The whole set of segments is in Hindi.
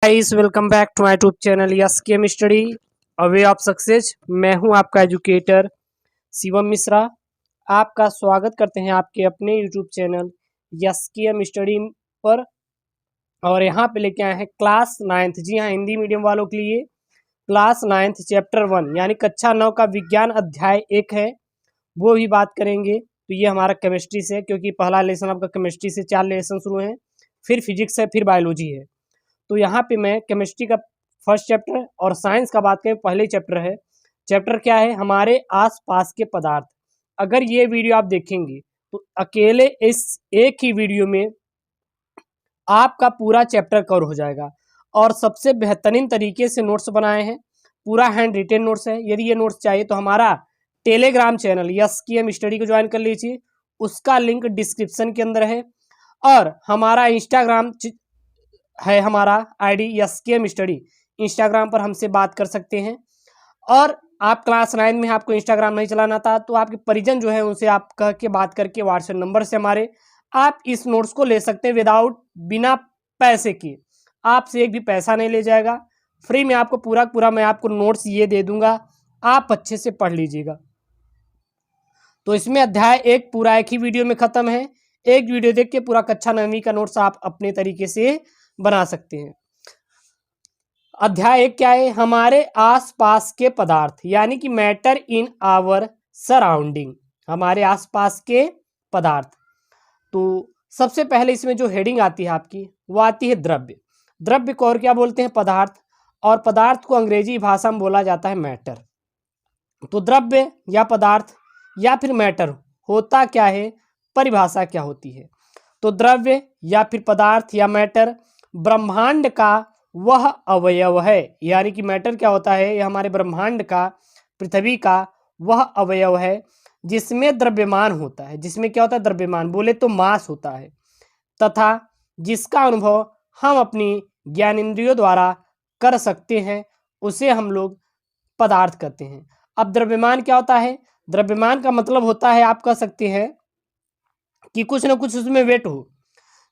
Guys welcome back to my YouTube channel SKM study a way of success. मैं हूं आपका एजुकेटर शिवम मिश्रा। आपका स्वागत करते हैं आपके अपने यूट्यूब चैनल एसकेएम स्टडी पर। और यहां पे लेके आए हैं क्लास 9th, जी हाँ, हिंदी मीडियम वालों के लिए क्लास 9th चैप्टर 1 यानी कक्षा 9 का विज्ञान अध्याय 1 है, वो भी बात करेंगे। तो ये हमारा केमिस्ट्री से, क्योंकि पहला लेसन आपका केमिस्ट्री से 4 लेसन शुरू हैं, फिर फिजिक्स है, फिर बायोलॉजी है। तो यहाँ पे मैं केमिस्ट्री का फर्स्ट चैप्टर और साइंस का बात करें, पहले चैप्टर है। चैप्टर क्या है? हमारे आसपास के पदार्थ। अगर ये वीडियो आप देखेंगे तो अकेले इस एक ही वीडियो में आपका पूरा चैप्टर कवर हो जाएगा। और सबसे बेहतरीन तरीके से नोट्स बनाए हैं, पूरा हैंड रिटेन नोट्स है। यदि ये नोट्स चाहिए तो हमारा टेलीग्राम चैनल एसकेएम स्टडी को ज्वाइन कर लीजिए, उसका लिंक डिस्क्रिप्शन के अंदर है। और हमारा इंस्टाग्राम है, हमारा आईडी एसकेएम स्टडी, इंस्टाग्राम पर हमसे बात कर सकते हैं। और आप क्लास 9 में आपको इंस्टाग्राम नहीं चलाना था तो आपके परिजन जो है उनसे आप कह के बात करके व्हाट्सएप नंबर से हमारे आप इस नोट्स को ले सकते हैं विदाउट, बिना पैसे के। आपसे एक भी पैसा नहीं ले जाएगा, फ्री में आपको पूरा मैं आपको नोट्स ये दे दूंगा, आप अच्छे से पढ़ लीजिएगा। तो इसमें अध्याय 1 पूरा एक ही वीडियो में खत्म है। एक वीडियो देख के पूरा कक्षा 9वीं का नोट्स आप अपने तरीके से बना सकते हैं। अध्याय 1 क्या है? हमारे आसपास के पदार्थ, यानी कि मैटर इन आवर सराउंडिंग, हमारे आसपास के पदार्थ। तो सबसे पहले इसमें जो हेडिंग आती है आपकी, वो आती है द्रव्य। द्रव्य को और क्या बोलते हैं? पदार्थ। और पदार्थ को अंग्रेजी भाषा में बोला जाता है मैटर। तो द्रव्य या पदार्थ या फिर मैटर होता क्या है, परिभाषा क्या होती है? तो द्रव्य या फिर पदार्थ या मैटर ब्रह्मांड का वह अवयव है, यानी कि मैटर क्या होता है? यह हमारे ब्रह्मांड का, पृथ्वी का वह अवयव है जिसमें द्रव्यमान होता है। जिसमें क्या होता है? द्रव्यमान, बोले तो मास होता है, तथा जिसका अनुभव हम अपनी ज्ञानेंद्रियों द्वारा कर सकते हैं, उसे हम लोग पदार्थ कहते हैं। अब द्रव्यमान क्या होता है? द्रव्यमान का मतलब होता है, आप कह सकते हैं कि कुछ ना कुछ उसमें वेट हो।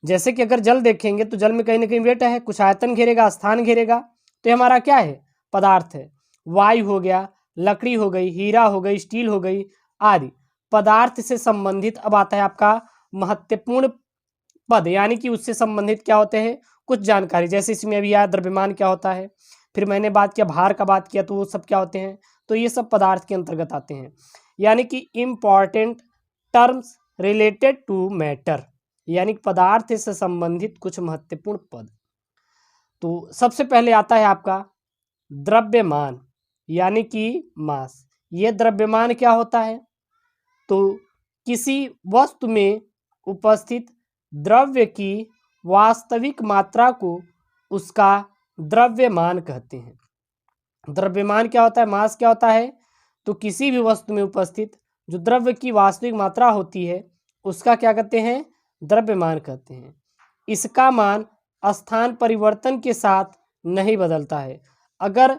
जैसे कि अगर जल देखेंगे तो जल में कहीं ना कहीं वेट है, कुछ आयतन घेरेगा, स्थान घेरेगा, तो ये हमारा क्या है? पदार्थ है। वायु हो गया, लकड़ी हो गई, हीरा हो गई, स्टील हो गई आदि पदार्थ से संबंधित। अब आता है आपका महत्वपूर्ण पद, यानी कि उससे संबंधित क्या होते हैं कुछ जानकारी। जैसे इसमें अभी आया द्रव्यमान क्या होता है, फिर मैंने बात किया भार का बात किया, तो वो सब क्या होते हैं? तो ये सब पदार्थ के अंतर्गत आते हैं, यानी कि important terms related to matter, यानी पदार्थ से संबंधित कुछ महत्वपूर्ण पद। तो सबसे पहले आता है आपका द्रव्यमान, यानी कि मास। ये द्रव्यमान क्या होता है? तो किसी वस्तु में उपस्थित द्रव्य की वास्तविक मात्रा को उसका द्रव्यमान कहते हैं। द्रव्यमान क्या होता है? मास क्या होता है? तो किसी भी वस्तु में उपस्थित जो द्रव्य की वास्तविक मात्रा होती है, उसका क्या कहते हैं? द्रव्यमान कहते हैं। इसका मान स्थान परिवर्तन के साथ नहीं बदलता है। अगर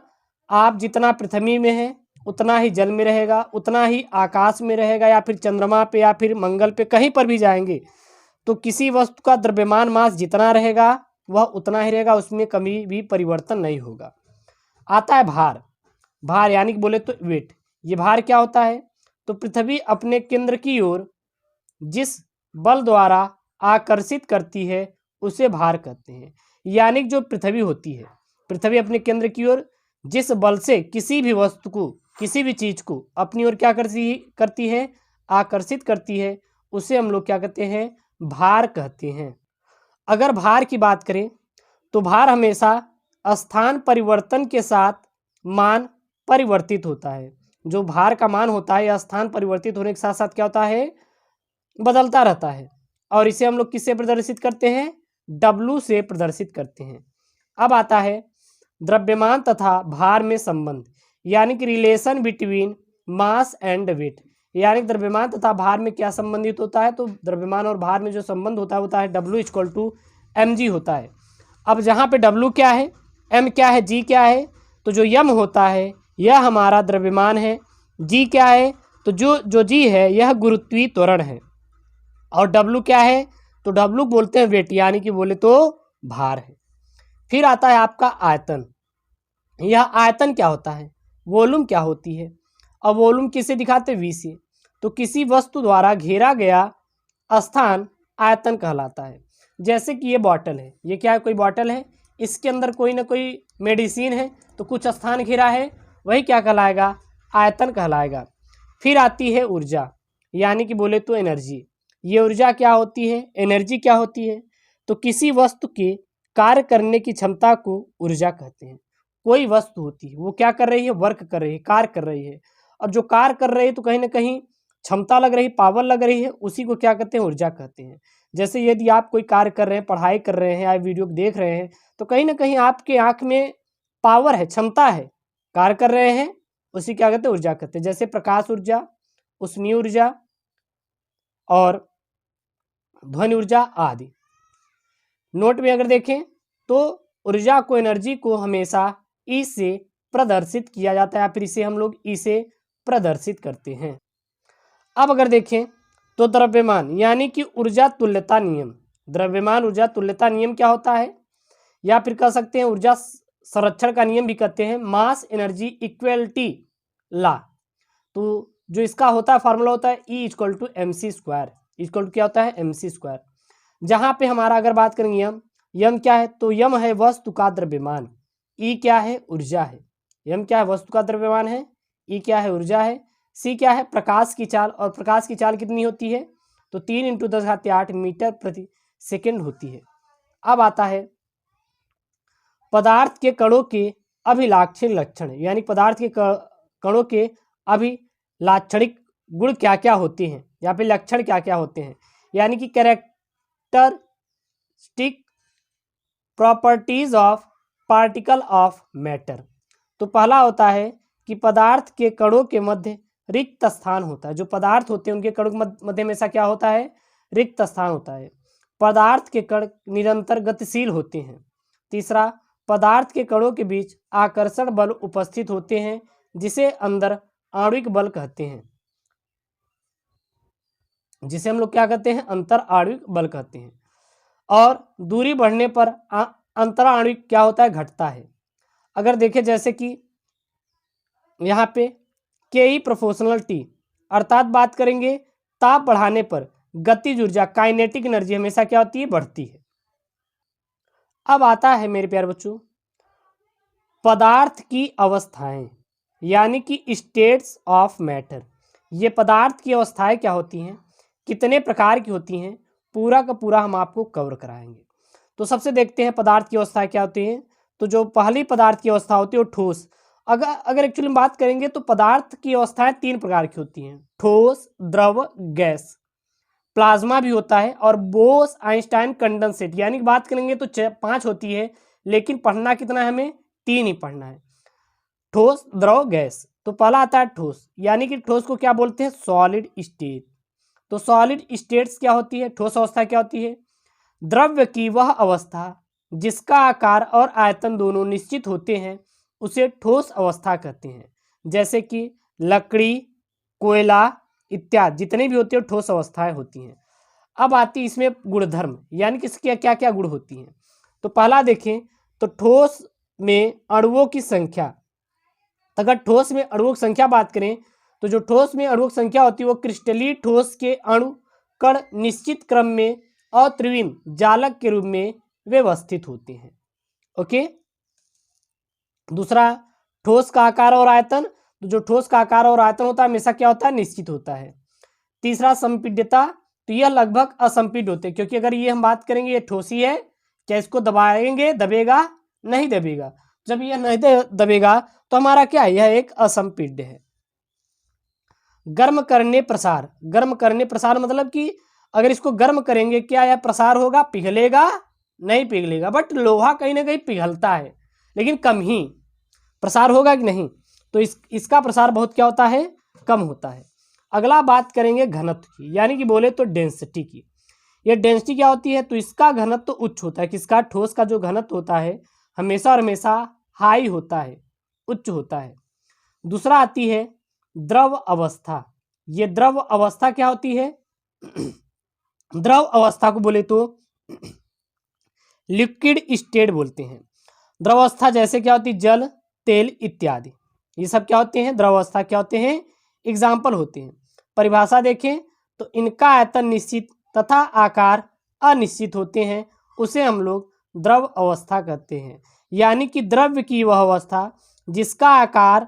आप जितना पृथ्वी में है उतना ही जल में रहेगा, उतना ही आकाश में रहेगा, या फिर चंद्रमा पे या फिर मंगल पे कहीं पर भी जाएंगे तो किसी वस्तु का द्रव्यमान मास जितना रहेगा वह उतना ही रहेगा, उसमें कभी भी परिवर्तन नहीं होगा। आता है भार। भार यानी कि बोले तो वेट। ये भार क्या होता है? तो पृथ्वी अपने केंद्र की ओर जिस बल द्वारा आकर्षित करती है उसे भार कहते हैं। यानी जो पृथ्वी होती है, पृथ्वी अपने केंद्र की ओर जिस बल से किसी भी वस्तु को, किसी भी चीज को अपनी ओर क्या करती है? आकर्षित करती है, उसे हम लोग क्या कहते हैं? भार कहते हैं। अगर भार की बात करें तो भार हमेशा स्थान परिवर्तन के साथ मान परिवर्तित होता है। जो भार का मान होता है यह स्थान परिवर्तित होने के साथ साथ क्या होता है? बदलता रहता है। और इसे हम लोग किससे प्रदर्शित करते हैं? W से प्रदर्शित करते हैं। अब आता है द्रव्यमान तथा भार में संबंध, यानी कि relation between mass and weight. यानी द्रव्यमान तथा भार में क्या संबंधित होता है? तो द्रव्यमान और भार में जो संबंध होता है W=mg होता है। अब जहाँ पे W क्या है, M क्या है, G क्या है? तो जो M होता है यह हमारा द्रव्यमान है, G क्या है? तो जो G है यह गुरुत्वीय त्वरण है, और W क्या है? तो W बोलते हैं वेट, यानी कि बोले तो भार है। फिर आता है आपका आयतन। यह आयतन क्या होता है, वॉल्यूम क्या होती है। अब वॉल्यूम किसे दिखाते हैं, V से। तो किसी वस्तु द्वारा घेरा गया स्थान आयतन कहलाता है। जैसे कि ये बॉटल है, ये क्या है, कोई बॉटल है, इसके अंदर कोई ना कोई मेडिसिन है, तो कुछ स्थान घेरा है, वही क्या कहलाएगा, आयतन कहलाएगा। फिर आती है ऊर्जा, यानी कि बोले तो एनर्जी। ये ऊर्जा क्या होती है, एनर्जी क्या होती है। तो किसी वस्तु के कार्य करने की क्षमता को ऊर्जा कहते हैं। कोई वस्तु होती है, वो क्या कर रही है, वर्क कर रही है, कार्य कर रही है, और जो कार्य कर रही है तो कहीं ना कहीं क्षमता लग रही, पावर लग रही है, उसी को क्या कहते हैं, ऊर्जा कहते हैं। जैसे यदि आप कोई कार्य कर रहे हैं, पढ़ाई कर रहे हैं, या वीडियो देख रहे हैं, तो कहीं ना कहीं आपके आंख में पावर है, क्षमता है, कार्य कर रहे हैं, उसी क्या कहते हैं, ऊर्जा कहते हैं। जैसे प्रकाश ऊर्जा, उष्मीय ऊर्जा और ध्वनि ऊर्जा आदि। नोट में अगर देखें तो ऊर्जा को, एनर्जी को हमेशा ई से प्रदर्शित किया जाता है, या फिर इसे हम लोग ई से प्रदर्शित करते हैं। अब अगर देखें तो द्रव्यमान यानी कि ऊर्जा तुल्यता नियम। द्रव्यमान ऊर्जा तुल्यता नियम क्या होता है, या फिर कह सकते हैं ऊर्जा संरक्षण का नियम भी कहते हैं, मास एनर्जी इक्वलिटी लॉ। तो जो इसका होता है फॉर्मूला होता है E equal to M C square. Equal to क्या होता है, एम सी स्क्वायर। जहाँ पे हमारा अगर बात करेंगे यम, यम क्या है, तो यम है वस्तु का द्रव्यमान, ई क्या है, ऊर्जा है। यम क्या है, वस्तु का द्रव्यमान है, ई क्या है, ऊर्जा है, सी क्या है, प्रकाश की चाल, और प्रकाश की चाल कितनी होती है, तो 3 × 10⁸ मीटर प्रति सेकेंड होती है। अब आता है पदार्थ के कणों के अभिलाक्षणिक लक्षण, यानी पदार्थ के कणों के अभिलाक्षणिक गुण क्या क्या होते हैं, या फिर लक्षण क्या क्या होते हैं, यानी कि characteristic properties of particle of matter. तो पहला होता है कि पदार्थ के कणों के मध्य रिक्त स्थान होता है। जो पदार्थ होते हैं उनके कणों के मध्य हमेशा क्या होता है, रिक्त स्थान होता है। पदार्थ के कण निरंतर गतिशील होते हैं। तीसरा, पदार्थ के कणों के बीच आकर्षण बल उपस्थित होते हैं, जिसे अंदर आणविक बल कहते हैं, जिसे हम लोग क्या कहते हैं, अंतर आणविक बल कहते हैं। और दूरी बढ़ने पर अंतर आणविक क्या होता है, घटता है। अगर देखें जैसे कि यहाँ पे के प्रोपोर्शनल टी, अर्थात बात करेंगे ताप बढ़ाने पर गतिज ऊर्जा काइनेटिक एनर्जी हमेशा क्या होती है, बढ़ती है। अब आता है मेरे प्यारे बच्चों पदार्थ की अवस्थाएं, यानी कि स्टेट्स ऑफ मैटर। ये पदार्थ की अवस्थाएं क्या होती हैं, कितने प्रकार की होती हैं, पूरा का पूरा हम आपको कवर कराएंगे। तो सबसे देखते हैं पदार्थ की अवस्थाएं क्या होती हैं। तो जो पहली पदार्थ की अवस्था होती है वो ठोस। अगर एक्चुअली बात करेंगे तो पदार्थ की अवस्थाएं 3 प्रकार की होती हैं, ठोस, द्रव, गैस। प्लाज्मा भी होता है, और बोस आइंस्टाइन कंडेंसेट, यानी बात करेंगे तो 5 होती है, लेकिन पढ़ना कितना है, हमें 3 ही पढ़ना है, ठोस, द्रव, गैस। तो पहला आता है ठोस, यानी कि ठोस को क्या बोलते हैं, सॉलिड स्टेट। तो सॉलिड स्टेट्स क्या होती है, ठोस अवस्था क्या होती है, द्रव्य की वह अवस्था जिसका आकार और आयतन दोनों निश्चित होते हैं, उसे ठोस अवस्था कहते हैं। जैसे कि लकड़ी, कोयला इत्यादि जितने भी होते हैं ठोस अवस्थाएं होती हैं। अब आती इसमें गुणधर्म, यानी कि इसकी क्या क्या गुण होती हैं। तो पहला देखें तो ठोस में अणुओं की संख्या। अगर ठोस में अणुओं की संख्या बात करें तो जो ठोस में अणुओं की संख्या होती है वो क्रिस्टलीय ठोस के अणु कण निश्चित क्रम में अत्रिविम जालक के रूप में व्यवस्थित होते हैं। ओके। दूसरा, ठोस का आकार और आयतन। तो जो ठोस का आकार और आयतन होता है हमेशा क्या होता है, निश्चित होता है। तीसरा, संपीड्यता। तो यह लगभग असंपीड्य होते हैं, क्योंकि अगर ये हम बात करेंगे ये ठोस ही है, क्या इसको दबाएंगे, दबेगा नहीं, दबेगा। जब यह नहीं दबेगा तो हमारा क्या है, यह एक असंपीड्य है। गर्म करने प्रसार। गर्म करने प्रसार मतलब कि अगर इसको गर्म करेंगे क्या यह प्रसार होगा, पिघलेगा नहीं, पिघलेगा, बट लोहा कहीं ना कहीं पिघलता है, लेकिन कम ही। प्रसार होगा कि नहीं, तो इसका प्रसार बहुत क्या होता है, कम होता है। अगला बात करेंगे घनत्व की, यानी कि बोले तो डेंसिटी की। ये डेंसिटी क्या होती है, तो इसका घनत्व तो उच्च होता है। किसका, ठोस का जो घनत्व होता है हमेशा और हमेशा हाई होता है, उच्च होता है। दूसरा आती है द्रव अवस्था। ये द्रव अवस्था क्या होती है, द्रव अवस्था को बोले तो लिक्विड स्टेट बोलते हैं। द्रवावस्था जैसे क्या होती है, जल, तेल इत्यादि, ये सब क्या होते हैं, द्रवावस्था क्या होते हैं, एग्जाम्पल होते हैं। परिभाषा देखें तो इनका आयतन निश्चित तथा आकार अनिश्चित होते हैं, उसे हम लोग द्रव अवस्था कहते हैं। यानी कि द्रव्य की वह अवस्था जिसका आकार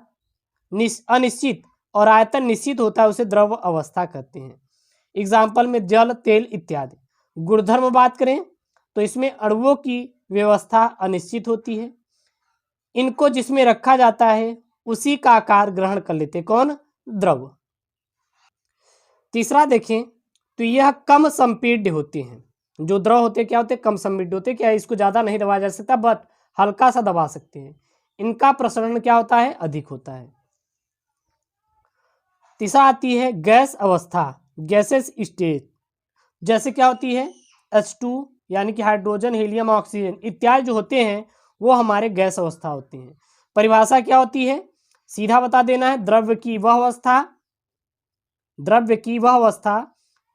अनिश्चित और आयतन निश्चित होता है उसे द्रव अवस्था कहते हैं। एग्जाम्पल में जल, तेल इत्यादि। गुणधर्म बात करें तो इसमें अणुओं की व्यवस्था अनिश्चित होती है, इनको जिसमें रखा जाता है उसी का आकार ग्रहण कर लेते, कौन, द्रव। तीसरा देखें तो यह कम संपीड्य होते हैं, जो द्रव होते क्या होते, कम संपीड्य होते, क्या इसको ज़्यादा नहीं दबाया जा सकता बट हल्का सा दबा सकते हैं। इनका प्रसरण क्या होता है, अधिक होता है। तीसरा आती है गैस अवस्था, गैसेस स्टेज, जैसे क्या होती है H2 यानी कि हाइड्रोजन, हीलियम, ऑक्सीजन इत्यादि जो होते हैं वो हमारे गैस अवस्था होते हैं। परिभाषा क्या होती है, सीधा बता देना है, द्रव्य की वह अवस्था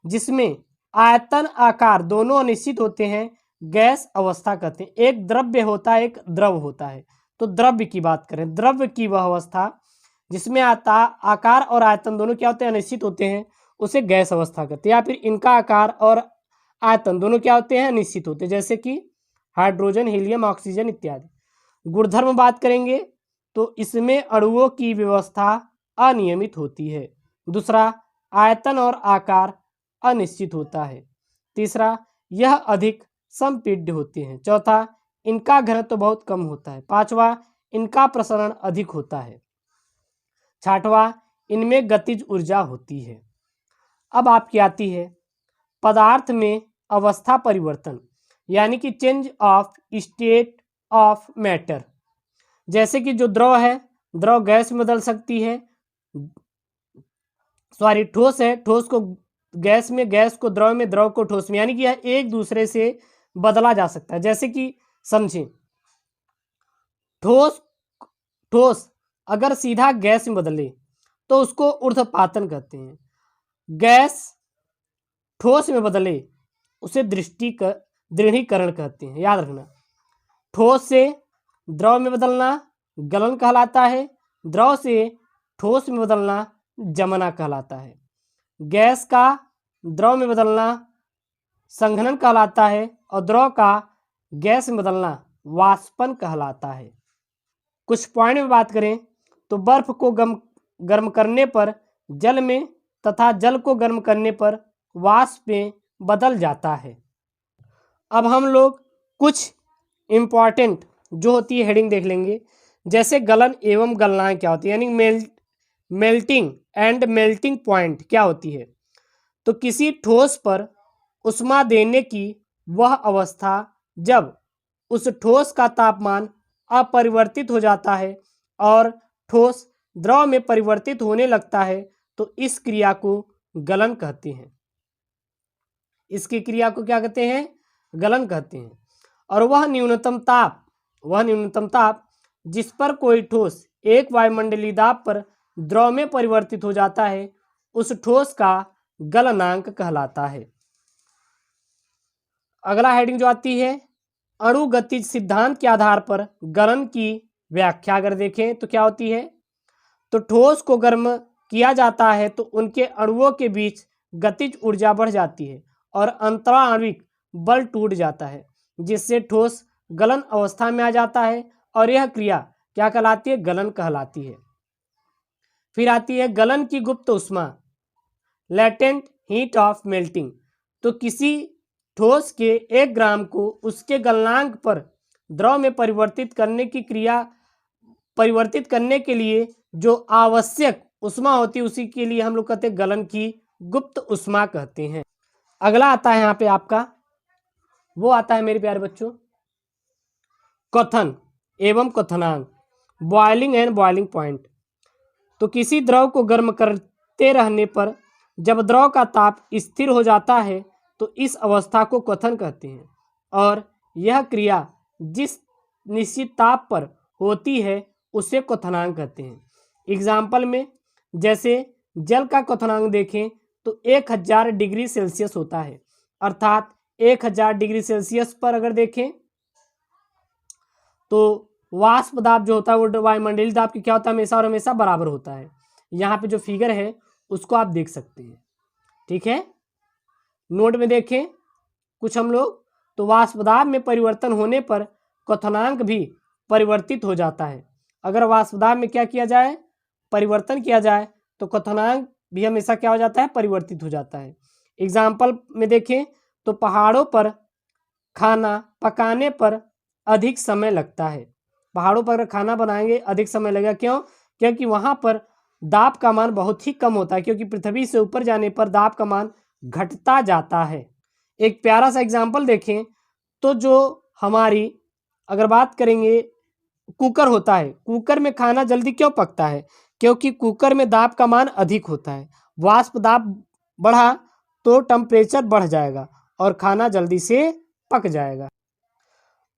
जिसमें आयतन आकार दोनों अनिश्चित होते हैं गैस अवस्था कहते हैं। एक द्रव्य होता है, एक द्रव होता है, तो द्रव्य की बात करें, द्रव्य की वह अवस्था जिसमें आकार और आयतन दोनों क्या होते हैं, अनिश्चित होते हैं, उसे गैस अवस्था कहते हैं। या फिर इनका आकार और आयतन दोनों क्या होते हैं, अनिश्चित होते हैं, जैसे कि हाइड्रोजन, हीलियम, ऑक्सीजन इत्यादि। गुणधर्म बात करेंगे तो इसमें अणुओं की व्यवस्था अनियमित होती है। दूसरा, आयतन और आकार अनिश्चित होता है। तीसरा, यह अधिक संपीड्य होते हैं। चौथा, इनका घनत्व तो बहुत कम होता है। पांचवा, इनका प्रसरण अधिक होता है। छठवां, इनमें गतिज ऊर्जा होती है। अब आपकी आती है पदार्थ में अवस्था परिवर्तन, यानी कि change of state of matter. जैसे कि जो द्रव है, द्रव गैस में बदल सकती है, ठोस है, ठोस को गैस में, गैस को द्रव में, द्रव को ठोस में, यानी कि यह एक दूसरे से बदला जा सकता है। जैसे कि समझें, ठोस अगर सीधा गैस में बदले तो उसको ऊर्ध्वपातन कहते हैं। गैस ठोस में बदले उसे दृढ़ीकरण कहते हैं। याद रखना, ठोस से द्रव में बदलना गलन कहलाता है, द्रव से ठोस में बदलना जमना कहलाता है। गैस का द्रव में बदलना संघनन कहलाता है और द्रव का गैस में बदलना वाष्पन कहलाता है। कुछ पॉइंट में बात करें तो बर्फ को गर्म करने पर जल में तथा जल को गर्म करने पर वाष्प में बदल जाता है। अब हम लोग कुछ इम्पॉर्टेंट जो होती है हेडिंग देख लेंगे, जैसे गलन एवं गलनाएं क्या होती है, यानी मेल्टिंग एंड मेल्टिंग पॉइंट क्या होती है। तो किसी ठोस पर उष्मा देने की वह अवस्था जब उस ठोस का तापमान अपरिवर्तित हो जाता है और ठोस द्रव में परिवर्तित होने लगता है तो इस क्रिया को गलन कहते हैं। इसकी क्रिया को क्या कहते हैं, गलन कहते हैं। और वह न्यूनतम ताप जिस पर कोई ठोस एक वायुमंडलीय दाब पर द्रव में परिवर्तित हो जाता है उस ठोस का गलनांक कहलाता है। अगला हेडिंग जो आती है, अणुगतिज सिद्धांत के आधार पर गलन की व्याख्या अगर देखें तो क्या होती है, तो ठोस को गर्म किया जाता है तो उनके अणुओं के बीच गतिज ऊर्जा बढ़ जाती है और अंतराणविक बल टूट जाता है, जिससे ठोस गलन अवस्था में आ जाता है और यह क्रिया क्या कहलाती है, गलन कहलाती है। फिर आती है गलन की गुप्त उष्मा, लेटेंट हीट ऑफ मेल्टिंग। तो किसी ठोस के 1 ग्राम को उसके गलनांक पर द्रव में परिवर्तित करने के लिए जो आवश्यक उष्मा होती है उसी के लिए हम लोग कहते हैं गलन की गुप्त उष्मा कहते हैं। अगला आता है यहाँ पे आपका, वो आता है मेरे प्यारे बच्चों, क्वथन एवं क्वथनांक, बॉइलिंग एंड बॉइलिंग पॉइंट। तो किसी द्रव को गर्म करते रहने पर जब द्रव का ताप स्थिर हो जाता है तो इस अवस्था को क्वथन कहते हैं और यह क्रिया जिस निश्चित ताप पर होती है उसे क्वथनांक कहते हैं। एग्जाम्पल में जैसे जल का क्वथनांक देखें तो 1000 डिग्री सेल्सियस होता है, अर्थात 1000 डिग्री सेल्सियस पर अगर देखें तो वाष्प दाब जो होता है वो वायुमंडलीय दाब की क्या होता है, हमेशा और हमेशा बराबर होता है। यहाँ पे जो फिगर है उसको आप देख सकते हैं, ठीक है। नोट में देखें कुछ हम लोग, तो वाष्प दाब में परिवर्तन होने पर क्वथनांक भी परिवर्तित हो जाता है। अगर वाष्प दाब में क्या किया जाए, परिवर्तन किया जाए, तो क्वथनांक भी हमेशा क्या हो जाता है, परिवर्तित हो जाता है। एग्जाम्पल में देखें तो पहाड़ों पर खाना पकाने पर अधिक समय लगता है। पहाड़ों पर खाना बनाएंगे अधिक समय लगेगा, क्यों? क्योंकि वहाँ पर दाब का मान बहुत ही कम होता है, क्योंकि पृथ्वी से ऊपर जाने पर दाब का मान घटता जाता है। एक प्यारा सा एग्जाम्पल देखें तो जो हमारी अगर बात करेंगे कुकर होता है, कुकर में खाना जल्दी क्यों पकता है? क्योंकि कुकर में दाब का मान अधिक होता है। वाष्प दाब बढ़ा तो टेम्परेचर बढ़ जाएगा और खाना जल्दी से पक जाएगा।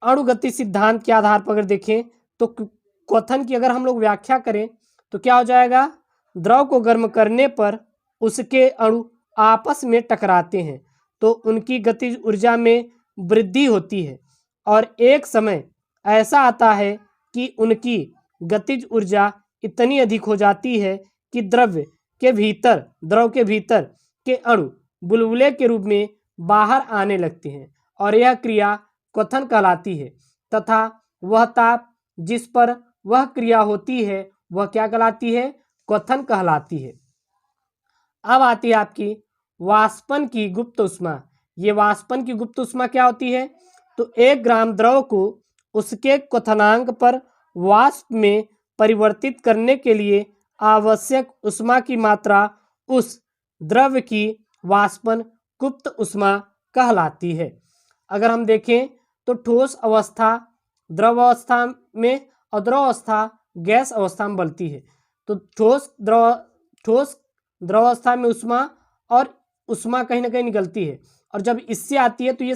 अणुगति सिद्धांत के आधार पर अगर देखें तो क्वथन की अगर हम लोग व्याख्या करें तो क्या हो जाएगा, द्रव को गर्म करने पर उसके अणु आपस में टकराते हैं तो उनकी गतिज ऊर्जा में वृद्धि होती है, और एक समय ऐसा आता है कि उनकी गतिज ऊर्जा इतनी अधिक हो जाती है कि द्रव के भीतर के अणु बुलबुले के रूप में बाहर आने लगते हैं, और यह क्रिया क्वथन कहलाती है। तथा वह ताप जिस पर वह क्रिया होती है वह क्या कहलाती है, क्वथन कहलाती है। अब आती है आपकी वाष्पन की गुप्त ऊष्मा। ये वाष्पन की गुप्त ऊष्मा क्या होती है, तो 1 ग्राम द्रव को उसके क्वथनांक पर वाष्प में परिवर्तित करने के लिए आवश्यक ऊष्मा की मात्रा उस द्रव की वाष्पन गुप्त ऊष्मा कहलाती है। अगर हम देखें तो ठोस अवस्था द्रव अवस्था में और द्रव अवस्था गैस अवस्था में बनती है। तो ठोस द्रव अवस्था में ऊष्मा और ऊष्मा कहीं ना कहीं निकलती है, और जब इससे आती है तो ये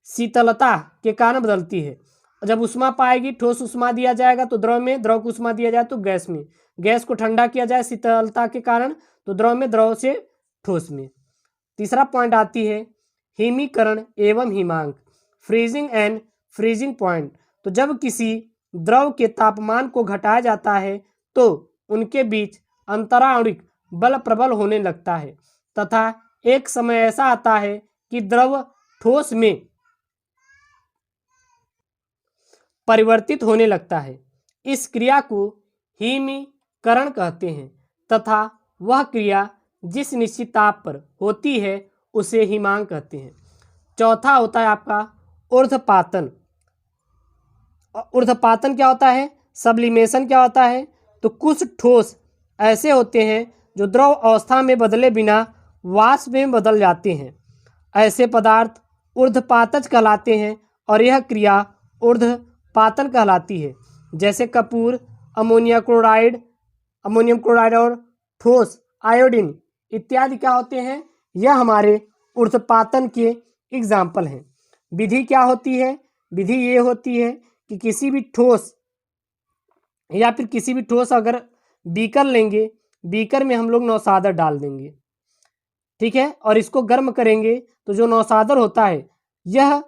शीतलता के कारण बदलती है। जब ऊष्मा पाएगी, ठोस ऊष्मा दिया जाएगा तो द्रव में, द्रव को ऊष्मा दिया जाए तो गैस में, गैस को ठंडा किया जाए शीतलता के कारण तो द्रव में, द्रव से ठोस में। तीसरा पॉइंट आती है हिमीकरण एवं हिमांक, फ्रीजिंग एंड फ्रीजिंग पॉइंट। तो जब किसी द्रव के तापमान को घटाया जाता है तो उनके बीच अंतराणुक बल प्रबल होने लगता है, तथा एक समय ऐसा आता है कि द्रव ठोस में परिवर्तित होने लगता है। इस क्रिया को हिमीकरण कहते हैं, तथा वह क्रिया जिस निश्चित ताप पर होती है उसे हिमांक कहते हैं। चौथा होता है आपका ऊर्ध्वपातन। ऊर्ध्वपातन क्या होता है, सब्लिमेशन क्या होता है, तो कुछ ठोस ऐसे होते हैं जो द्रव अवस्था में बदले बिना वाष्प में बदल जाते हैं। ऐसे पदार्थ ऊर्ध्वपातज कहलाते हैं और यह क्रिया ऊर्ध्वपातन कहलाती है। जैसे कपूर, अमोनियम क्लोराइड और ठोस आयोडीन इत्यादि क्या होते हैं, यह हमारे ऊर्ध्वपातन के एग्जाम्पल हैं। विधि क्या होती है, विधि ये होती है कि किसी भी ठोस या फिर किसी भी ठोस अगर बीकर लेंगे, बीकर में हम लोग नौसादर डाल देंगे, ठीक है, और इसको गर्म करेंगे तो जो नौसादर होता है यह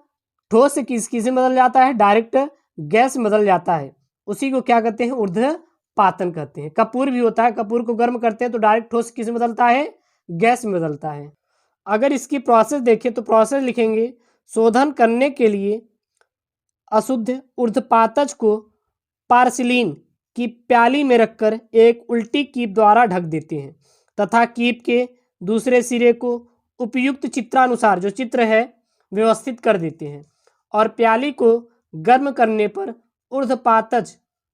ठोस से किस में बदल जाता है, डायरेक्ट गैस में बदल जाता है। उसी को क्या कहते हैं, ऊर्ध्वपातन कहते हैं। कपूर भी होता है, कपूर को गर्म करते हैं तो डायरेक्ट ठोस किस में बदलता है, गैस में बदलता है। अगर इसकी प्रोसेस देखें तो प्रोसेस लिखेंगे, शोधन करने के लिए अशुद्ध ऊर्ध्वपातज को पार्सिलीन की प्याली में रखकर एक उल्टी कीप द्वारा ढक देते हैं तथा कीप के दूसरे सिरे को उपयुक्त चित्रानुसार, जो चित्र है, व्यवस्थित कर देते हैं, और प्याली को गर्म करने पर ऊर्ध्वपातज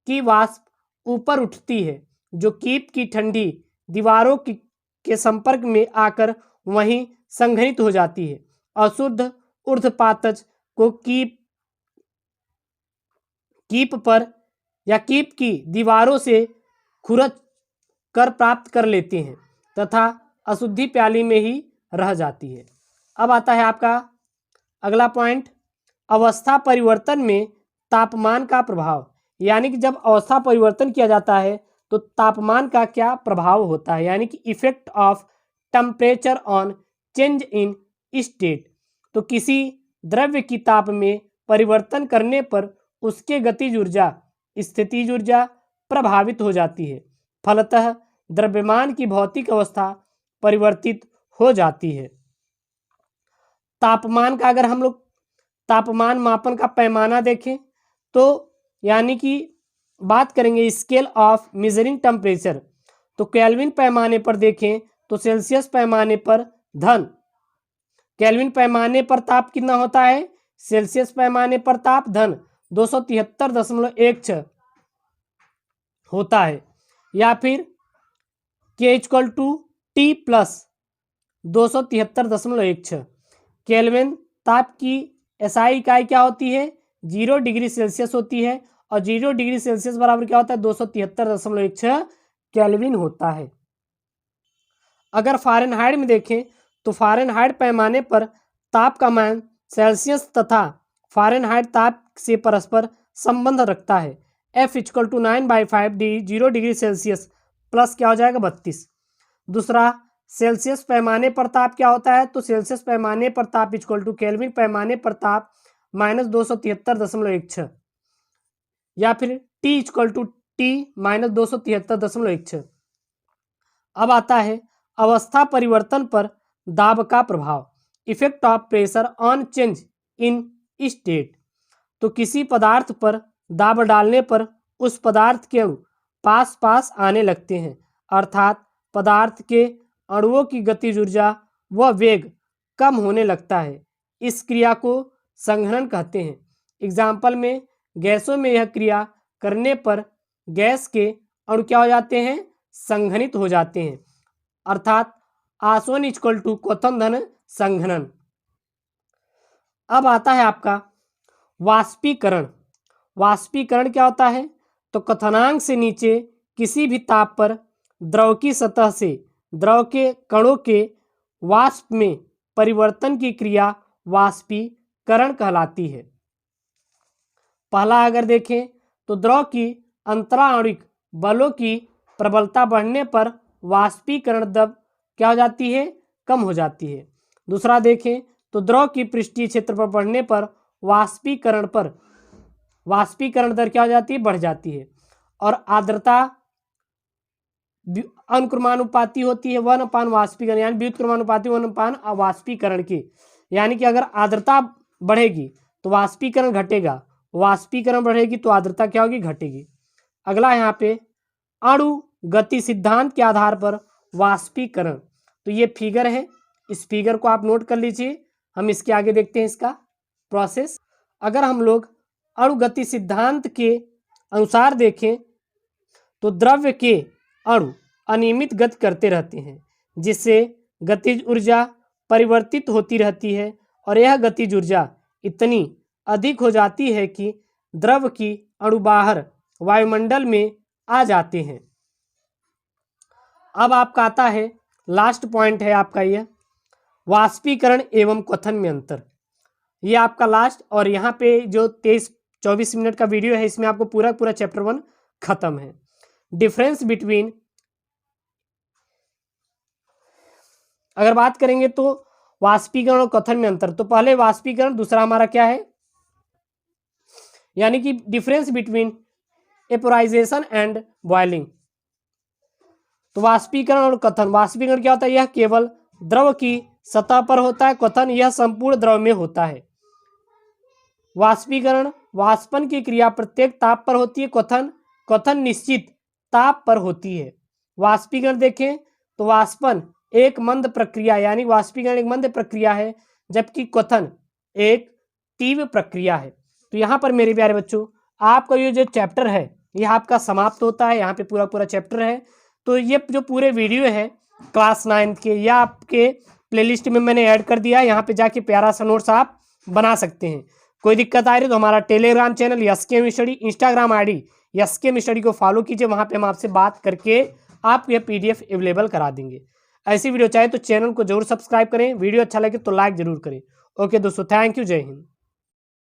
की वाष्प ऊपर उठती है जो कीप की ठंडी दीवारों के संपर्क में आकर वहीं संघनित हो जाती है। अशुद्ध ऊर्ध्वपातज को कीप पर या कीप की दीवारों से खुरच कर प्राप्त कर लेते हैं तथा अशुद्धि प्याली में ही रह जाती है। अब आता है आपका अगला पॉइंट, अवस्था परिवर्तन में तापमान का प्रभाव। यानी कि जब अवस्था परिवर्तन किया जाता है तो तापमान का क्या प्रभाव होता है, यानी कि effect of temperature on change in state. तो किसी द्रव्य की ताप में परिवर्तन करने पर उसके गतिज ऊर्जा स्थितिज ऊर्जा प्रभावित हो जाती है। फलतः द्रव्यमान की भौतिक अवस्था परिवर्तित हो जाती है। तापमान का अगर हम लोग तापमान मापन का पैमाना देखें तो यानी कि बात करेंगे स्केल ऑफ मेजरिंग टेम्परेचर, तो केल्विन पैमाने पर देखें तो सेल्सियस पैमाने पर धन, केल्विन पैमाने पर ताप कितना होता है, सेल्सियस पैमाने पर ताप धन 273.16 होता है, या फिर K equal to T plus 273.16। Kelvin ताप की एसआई इकाई क्या होती है, 0 डिग्री सेल्सियस होती है, और 0 डिग्री सेल्सियस बराबर क्या होता है, 273.16 केल्विन होता है। अगर फारेनहाइट में देखें तो फारेनहाइट पैमाने पर ताप का मान सेल्सियस तथा फारेनहाइट ताप से परस्पर संबंध रखता है। F equal to 9/5 0 degree Celsius plus क्या हो जाएगा 32। दूसरा सेल्सियस पैमाने पर ताप क्या होता है, तो सेल्सियस पैमाने पर ताप इक्वल टू केल्विन पैमाने पर ताप माइनस 273.16, या फिर T equal to T minus 273.16। अब आता है अवस्था परिवर्तन पर दाब का प्रभाव, effect of pressure on change in state. तो किसी पदार्थ पर दाब डालने पर उस पदार्थ के अणु पास पास आने लगते हैं, अर्थात पदार्थ के अणुओं की गतिज ऊर्जा व वेग कम होने लगता है। इस क्रिया को संघनन कहते हैं। एग्जाम्पल में गैसों में यह क्रिया करने पर गैस के अणु क्या हो जाते हैं, संघनित हो जाते हैं, अर्थात आसवन इक्वल टू क्वथन धन संघनन। अब आता है आपका वाष्पीकरण। वाष्पीकरण क्या होता है, तो क्वथनांक से नीचे किसी भी ताप पर द्रव की सतह से द्रव के कणों के वाष्प में परिवर्तन की क्रिया वाष्पीकरण कहलाती है। पहला अगर देखें तो द्रव की अंतराणुक बलों की प्रबलता बढ़ने पर वाष्पीकरण दर क्या हो जाती है, कम हो जाती है। दूसरा देखें तो द्रव की पृष्ठीय क्षेत्र पर बढ़ने पर वाष्पीकरण दर क्या हो जाती है, बढ़ जाती है। और आर्द्रता अनुक्रमानुपाती होती है 1/, वाष्पीकरण यानी व्युत्क्रमानुपाती 1/, वाष्पीकरण की, यानी कि अगर आर्द्रता बढ़ेगी तो वाष्पीकरण घटेगा, वाष्पीकरण बढ़ेगी तो आर्द्रता क्या होगी, घटेगी। अगला यहाँ पे अणु गति सिद्धांत के आधार पर वाष्पीकरण, तो ये फिगर है, इस फिगर को आप नोट कर लीजिए। हम इसके आगे देखते हैं इसका प्रोसेस। अगर हम लोग अणु गति सिद्धांत के अनुसार देखें तो द्रव्य के अणु अनियमित गति करते रहते हैं, जिससे गतिज ऊर्जा परिवर्तित होती रहती है, और यह गतिज ऊर्जा इतनी अधिक हो जाती है कि द्रव की अणु बाहर वायुमंडल में आ जाते हैं। अब आपका आता है लास्ट पॉइंट है आपका यह वाष्पीकरण एवं क्वथन में अंतर। ये आपका लास्ट, और यहाँ पे जो 23-24 मिनट का वीडियो है इसमें आपको पूरा चैप्टर 1 खत्म है। डिफरेंस बिटवीन, अगर बात करेंगे तो वाष्पीकरण और क्वथन में अंतर, तो पहले वाष्पीकरण, दूसरा हमारा क्या है, यानी कि डिफरेंस बिटवीन एपोराइजेशन एंड बॉइलिंग। तो वाष्पीकरण और क्वथन, वाष्पीकरण क्या होता है, यह केवल द्रव की सतह पर होता है, क्वथन यह संपूर्ण द्रव में होता है। वाष्पीकरण वाष्पन की क्रिया प्रत्येक ताप पर होती है, क्वथन निश्चित ताप पर होती है। वाष्पीकरण देखें तो वाष्पन एक मंद प्रक्रिया, यानी वाष्पीकरण एक मंद प्रक्रिया है, जबकि क्वथन एक तीव्र प्रक्रिया है। तो यहाँ पर मेरे प्यारे बच्चों आपका ये जो चैप्टर है यह आपका समाप्त होता है। यहाँ पे पूरा चैप्टर है। तो ये जो पूरे वीडियो है क्लास 9 के, या आपके प्लेलिस्ट में मैंने ऐड कर दिया है, यहाँ पे जाके प्यारा सा नोट्स आप बना सकते हैं। कोई दिक्कत आ रही है तो हमारा Telegram channel SKM study, Instagram ID SKM study को फॉलो कीजिए, वहाँ पे हम आपसे बात करके आपको यह PDF अवेलेबल करा देंगे। ऐसी वीडियो चाहे तो चैनल को जरूर सब्सक्राइब करें, वीडियो अच्छा लगे तो लाइक जरूर करें। ओके दोस्तों, थैंक यू, जय हिंद।